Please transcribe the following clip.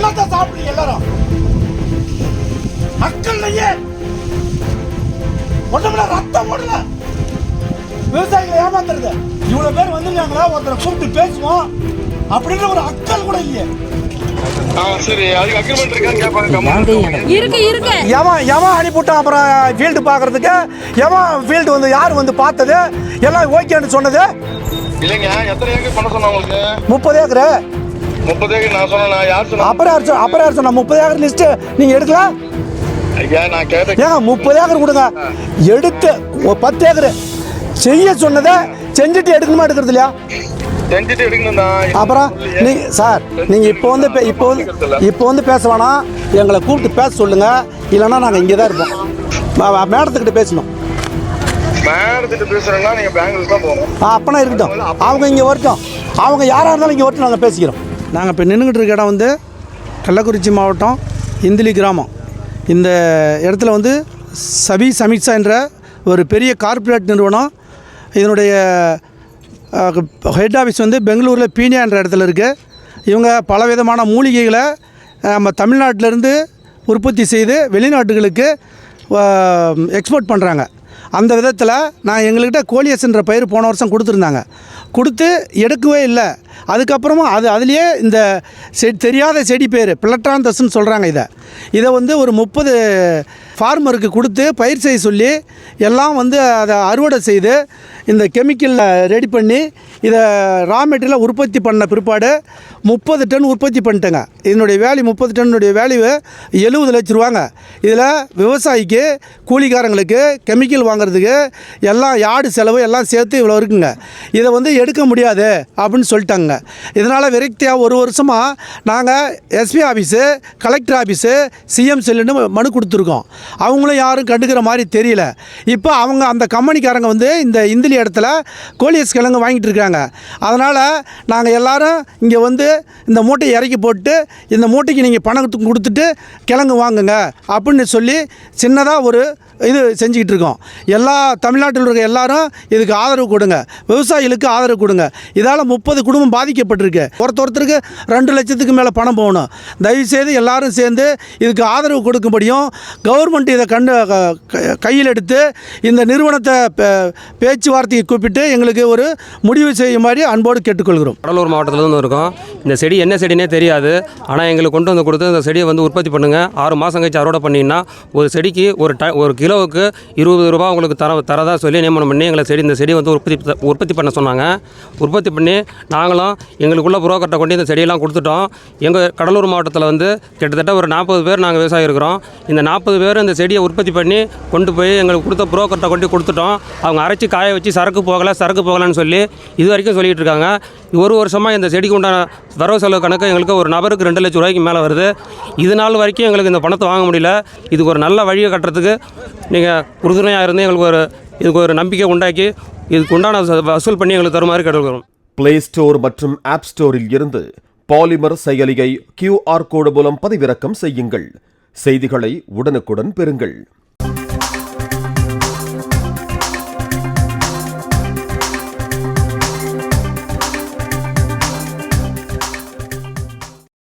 என்னத்தான் சாப்பிடுறீங்க எல்லாரும்? மக்கள்லயே ஒண்ணுமில்ல, ரத்தம் ஓடல. விவசாயிகளை ஏமாத்துறது. இவ்வளவு பேர் வந்துருக்காங்களா, ஒருத்தரை கூப்பிட்டு பேசுவோம் அப்படின்ற ஒரு அக்கல் கூட இல்லையே. சரி, அதுக்கு அக்ரிமெண்ட் இருக்கான்னு கேட்பாங்க. இருக்கு. எவன் அனுப்பிவிட்டான் அப்புறம் ஃபீல்டு பார்க்கறதுக்கு? எவன் ஃபீல்டு வந்து யார் வந்து பார்த்தது? எல்லாம் ஓகேன்னு சொன்னது இல்லைங்க. எத்தனை ஏக்கர் பண்ண சொன்னா உங்களுக்கு? 30 ஏக்கரு. 30 ஏக்கர் நான் சொன்னேன். யார் சொன்னா? அப்புறம் யார் சொன்னா? 30 ஏக்கர் லிஸ்ட் நீங்க எடுக்கல? ஐயா நான் கேட்டேன். ஏங்க 30 ஏக்கர் கொடுங்க. எடுத்து 10 ஏக்கர் செய்ய சொன்னதை செஞ்சுட்டு எடுக்கணுமா எடுக்கிறது இல்லையா? செஞ்சுட்டு எடுக்கணும் தான். அப்புறம் நீங்க சார், நீங்க இப்போ வந்து பேச வேணாம், எங்களை கூப்பிட்டு பேச சொல்லுங்க. இல்லைன்னா நாங்கள் இங்கே தான் இருப்போம். மேடத்துக்கிட்ட பேசணும். மேடத்துக்கிட்ட பேசுறேன்னா நீங்கள் பெங்களூர் தான் போகணும். அப்பனா இருக்கட்டும், அவங்க இங்கே வரட்டும். அவங்க யாராக இருந்தாலும் இங்கே வரட்டும், நாங்கள் பேசிக்கிறோம். நாங்கள் இப்போ நின்றுக்கிட்டு இருக்க இடம் வந்து கள்ளக்குறிச்சி மாவட்டம் இந்திலி கிராமம். இந்த இடத்துல வந்து சமீக்ஷா என்ற ஒரு பெரிய கார்ப்பரேட் நிறுவனம், இதனுடைய ஹெட் ஆஃபீஸ் வந்து பெங்களூரில் பீனியா என்ற இடத்துல இருக்குது. இவங்க பலவிதமான மூலிகைகளை நம்ம தமிழ்நாட்டிலேருந்து உற்பத்தி செய்து வெளிநாட்டுகளுக்கு எக்ஸ்போர்ட் பண்ணுறாங்க. அந்த விதத்தில் நான் எங்கள்கிட்ட கோலியஸ்ன்ற பயிர் போன வருஷம் கொடுத்து எடுக்கவே இல்லை. அதுக்கப்புறமா அதுலேயே இந்த தெரியாத செடி பேர் பிளட்டாந்தஸ்ன்னு சொல்கிறாங்க. இதை வந்து ஒரு 30 ஃபார்மருக்கு கொடுத்து பயிர் செய்ய சொல்லி எல்லாம் வந்து அதை அறுவடை செய்து இந்த கெமிக்கலில் ரெடி பண்ணி இதை ரா மெட்டீரியலை உற்பத்தி பண்ண பிற்பாடு 30 டன் உற்பத்தி பண்ணிட்டேங்க. இதனுடைய வேல்யூ 30 டன்னுடைய வேல்யூ 70 லட்ச ரூபாங்க. இதில் விவசாயிக்கு, கூலிக்காரங்களுக்கு, கெமிக்கல் வாங்குறதுக்கு எல்லாம் யார்டு செலவு எல்லாம் சேர்த்து இவ்வளோ இருக்குங்க. இதை வந்து எடுக்க முடியாது அப்படின்னு சொல்லிட்டாங்க. இதனால் விரக்தியாக ஒரு வருஷமாக நாங்கள் SP office, collector office, CM செல்லுன்னு மனு கொடுத்துருக்கோம். அவங்களும் யாரும் கண்டுக்கிற மாதிரி தெரியல. இப்போ அவங்க அந்த கம்பெனிக்காரங்க வந்து இந்த இந்திலி இடத்துல கோலியஸ் கிழங்கு வாங்கிட்டு இருக்காங்க. அதனால் நாங்கள் எல்லோரும் இங்கே வந்து இந்த மூட்டையை இறக்கி போட்டு இந்த மூட்டைக்கு நீங்கள் பணம் கொடுத்துட்டு கிழங்கு வாங்குங்க அப்படின்னு சொல்லி சின்னதாக ஒரு இது செஞ்சுக்கிட்டு இருக்கோம். எல்லா தமிழ்நாட்டில் இருக்க எல்லாரும் இதுக்கு ஆதரவு கொடுங்க, விவசாயிகளுக்கு ஆதரவு கொடுங்க. இதால் 30 குடும்பம் பாதிக்கப்பட்டிருக்கு. ஒருத்தருக்கு 2 லட்சத்துக்கு மேலே பணம் போகணும். தயவுசெய்து எல்லாரும் சேர்ந்து இதுக்கு ஆதரவு கொடுக்கும்படியும் கவர்மெண்ட் இதை கையில் எடுத்து இந்த நிறுவனத்தை பேச்சுவார்த்தையை கூப்பிட்டு எங்களுக்கு ஒரு முடிவு செய்யுமாறு அன்போடு கேட்டுக்கொள்கிறோம். கடலூர் மாவட்டத்திலேருந்து இருக்கோம். இந்த செடி என்ன செடினே தெரியாது. ஆனால் எங்களுக்கு கொண்டு வந்து கொடுத்து இந்த செடியை வந்து உற்பத்தி பண்ணுங்கள், 6 மாதம் கழிச்சு அறுவடை பண்ணிங்கன்னா ஒரு செடிக்கு ஒரு கிலோவுக்கு 20 ரூபா உங்களுக்கு தரதா சொல்லி நியமனம் பண்ணி எங்களை இந்த செடி வந்து உற்பத்தி பண்ண சொன்னாங்க. உற்பத்தி பண்ணி நாங்களும் எங்களுக்குள்ள புரோக்கர்கிட்ட கொண்டு இந்த செடியெல்லாம் கொடுத்துட்டோம். எங்கள் கடலூர் மாவட்டத்தில் வந்து கிட்டத்தட்ட ஒரு 40 பேர் நாங்கள் விவசாயி இருக்கிறோம். இந்த 40 பேர் இந்த செடியை உற்பத்தி பண்ணி கொண்டு போய் எங்களுக்கு கொடுத்த புரோக்கர்கிட்ட கொண்டு கொடுத்துட்டோம். அவங்க அரைச்சி காய வச்சு சரக்கு போகலைன்னு சொல்லி இது வரைக்கும் சொல்லிகிட்டு இருக்காங்க. ஒரு வருஷமாக இந்த செடிக்கு உண்டான வரவு செலவு கணக்கு எங்களுக்கு ஒரு நபருக்கு 2 லட்சம் ரூபாய்க்கு மேலே வருது. இது நாள் வரைக்கும் எங்களுக்கு இந்த பணத்தை வாங்க முடியல. இதுக்கு ஒரு நல்ல வழியை கட்டுறதுக்கு நீங்கள் உறுதுணையாக இருந்து இதுக்கு ஒரு நம்பிக்கை உண்டாக்கி இதுக்கு உண்டான வசூல் பண்ணி எங்களுக்கு தருமாறு கேட்டுக்கிறோம். பிளே ஸ்டோர் மற்றும் ஆப் ஸ்டோரில் இருந்து பாலிமர் செயலியை QR கோடு மூலம் பதிவிறக்கம் செய்யுங்கள். செய்திகளை உடனுக்குடன் பெறுங்கள்.